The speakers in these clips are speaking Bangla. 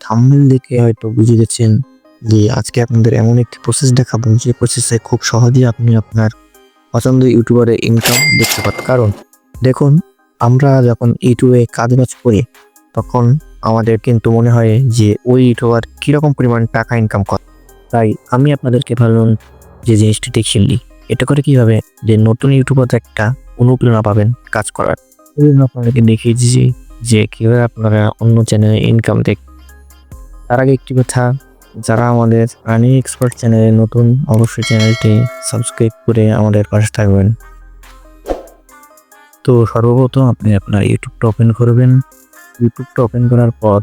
থাম্বনেল দেখে হয়তো বুঝে গেছেন যে আজকে আপনাদের এমন একটি প্রসেস দেখাবো যে প্রসেসে খুব সহজেই আপনি আপনার পছন্দের ইউটিউবারের ইনকাম দেখতে পান। কারণ দেখুন, আমরা যখন ইউটিউবে কাজবাজ করি তখন আমাদের কিন্তু মনে হয় যে ওই ইউটিউবার কীরকম পরিমাণ টাকা ইনকাম করে। তাই আমি আপনাদেরকে ভাবলাম যে জিনিসটি দেখিয়ে নিই। এটা করে কী হবে যে নতুন ইউটিউবার একটা অনুপ্রেরণা পাবেন কাজ করার। আপনাদেরকে দেখিয়ে দিয়েছি যে কীভাবে আপনারা অন্য চ্যানেলে ইনকাম তার আগে একটি কথা, যারা আমাদের আর্নিং এক্সপার্ট চ্যানেলে নতুন অবশ্যই চ্যানেলটি সাবস্ক্রাইব করে আমাদের পাশে থাকবেন। তো সর্বপ্রথম আপনি আপনার ইউটিউবটা ওপেন করবেন। ইউটিউবটা ওপেন করার পর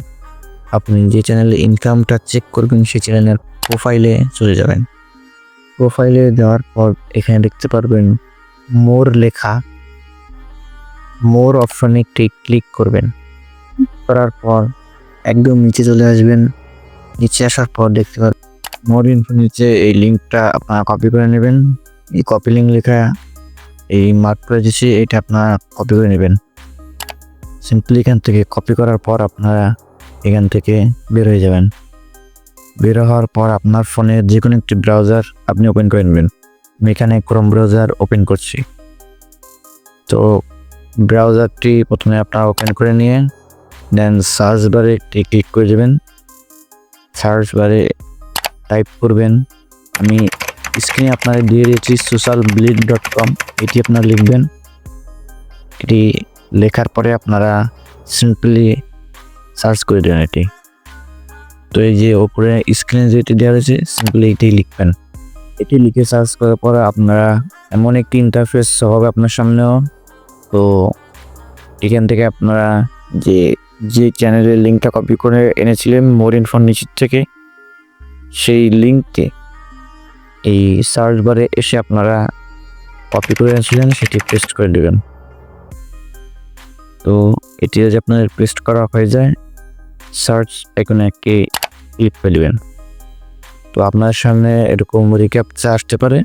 আপনি যে চ্যানেলে ইনকামটা চেক করবেন সেই চ্যানেলের প্রোফাইলে চলে যাবেন। প্রোফাইলে যাওয়ার পর এখানে দেখতে পারবেন মোর লেখা, মোর অপশনে একটি ক্লিক করবেন। করার পর একদম নিচে চলে আসবেন। নিচে আসার পর দেখতে পারবেন মোর ইনফো, নিচে এই লিঙ্কটা আপনারা কপি করে নেবেন। এই কপি লিঙ্ক লেখা এই মার্ক করে দিচ্ছি, এটা আপনারা কপি করে নেবেন। সিম্পলি এখান থেকে কপি করার পর আপনারা এখান থেকে বের হয়ে যাবেন। বের হওয়ার পর আপনার ফোনে যে কোনো একটি ব্রাউজার আপনি ওপেন করে নেবেন। আমি এখানে ক্রোম ব্রাউজার ওপেন করছি। তো ব্রাউজারটি প্রথমে আপনারা ওপেন করে নিয়ে দেন সার্চ বারে একটি ক্লিক করে দেবেন। সার্চ বারে টাইপ করবেন, আমি স্ক্রিনে আপনারা দিয়ে দিয়েছি socialblitz.com, এটি আপনারা লিখবেন। এটি লেখার পরে আপনারা সিম্পলি সার্চ করে দেবেন এটি। তো এই যে ওপরে স্ক্রিনে যেটি দেওয়া রয়েছে সিম্পলি এটি লিখবেন। এটি লিখে সার্চ করার পরে আপনারা এমন একটি ইন্টারফেস হবে আপনার সামনেও। তো এখান থেকে আপনারা যে চ্যানেলের লিঙ্কটা কপি করে এনেছিলেন মোর ইনফোর নিচের থেকে, সেই লিঙ্ককে এই সার্চ বারে এসে আপনারা কপি করে এনেছিলেন সেটি পেস্ট করে দেবেন। তো এটি যদি আপনাদের পেস্ট করা হয়ে যায় সার্চ আইকনে একটি ক্লিক করে দেবেন। তো আপনার সামনে এরকম রিক্যাপচা আসতে পারে,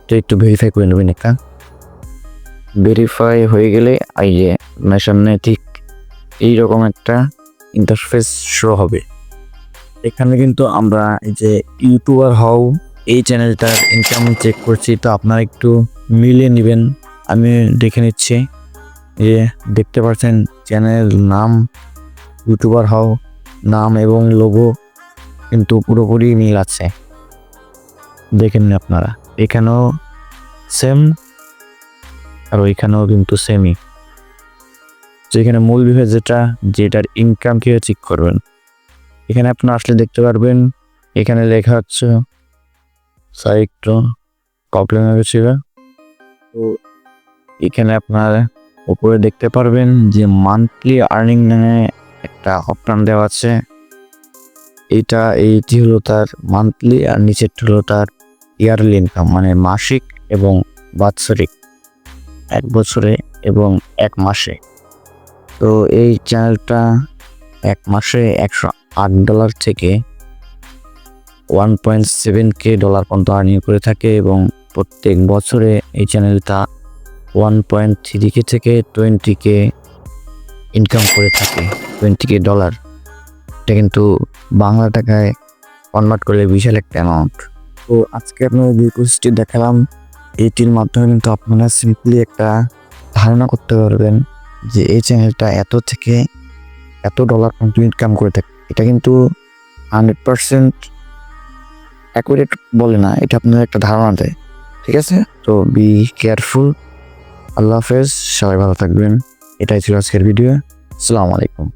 তো একটু ভেরিফাই করে নেবেন। একটা ভেরিফাই হয়ে গেলে এই যে আপনার সামনে ঠিক এইরকম একটা ইন্টারফেস শো হবে। এখানে কিন্তু আমরা এই যে ইউটিউবার হও এই চ্যানেলটার ইনকাম চেক করছি, তো আপনারা একটু মিলিয়ে নেবেন। আমি দেখে নিচ্ছি, যে দেখতে পাচ্ছেন চ্যানেল নাম ইউটিউবার হও নাম এবং লোগো কিন্তু পুরোপুরি মিল আছে, দেখেন আপনারা। এখানেও সেম আর ওইখানেও কিন্তু সেমই। তো এখানে মূল বিষয় যেটার ইনকাম কীভাবে চেক করবেন, এখানে আপনারা আসলে দেখতে পারবেন। এখানে লেখা হচ্ছে একটু প্রবলেম হয়ে গেছিল। তো এখানে আপনারা উপরে দেখতে পারবেন যে মান্থলি আর্নিং নামে একটা অপশন দেওয়া আছে। এইটি হলো তার মান্থলি, আর নিচেরটা হলো তার ইয়ারলি ইনকাম, মানে মাসিক এবং বাৎসরিক, 1 বছরে এবং 1 মাসে। তো এই চ্যানেলটা 1 মাসে $108 থেকে $1.7K পর্যন্ত আর্নিং করে থাকে, এবং প্রত্যেক বছরে এই চ্যানেলটা $1.3K থেকে $20K ইনকাম করে থাকে। $20K, এটা কিন্তু বাংলা টাকায় কনভার্ট করলে বিশাল একটা অ্যামাউন্ট। তো আজকে আপনারা যে প্রসেসটি দেখালাম, এইটির মাধ্যমে কিন্তু আপনারা সিম্পলি একটা ধারণা করতে পারবেন যে এই চ্যানেলটা এত থেকে এত ডলার পর্যন্ত ইনকাম করে থাকে। এটা কিন্তু 100% অ্যাকুরেট বলে না, এটা আপনার একটা ধারণা দেয়। ঠিক আছে, তো বি কেয়ারফুল। আল্লাহ হাফেজ, সবাই ভালো থাকবেন। এটাই ছিল আজকের ভিডিও। আসসালামু আলাইকুম।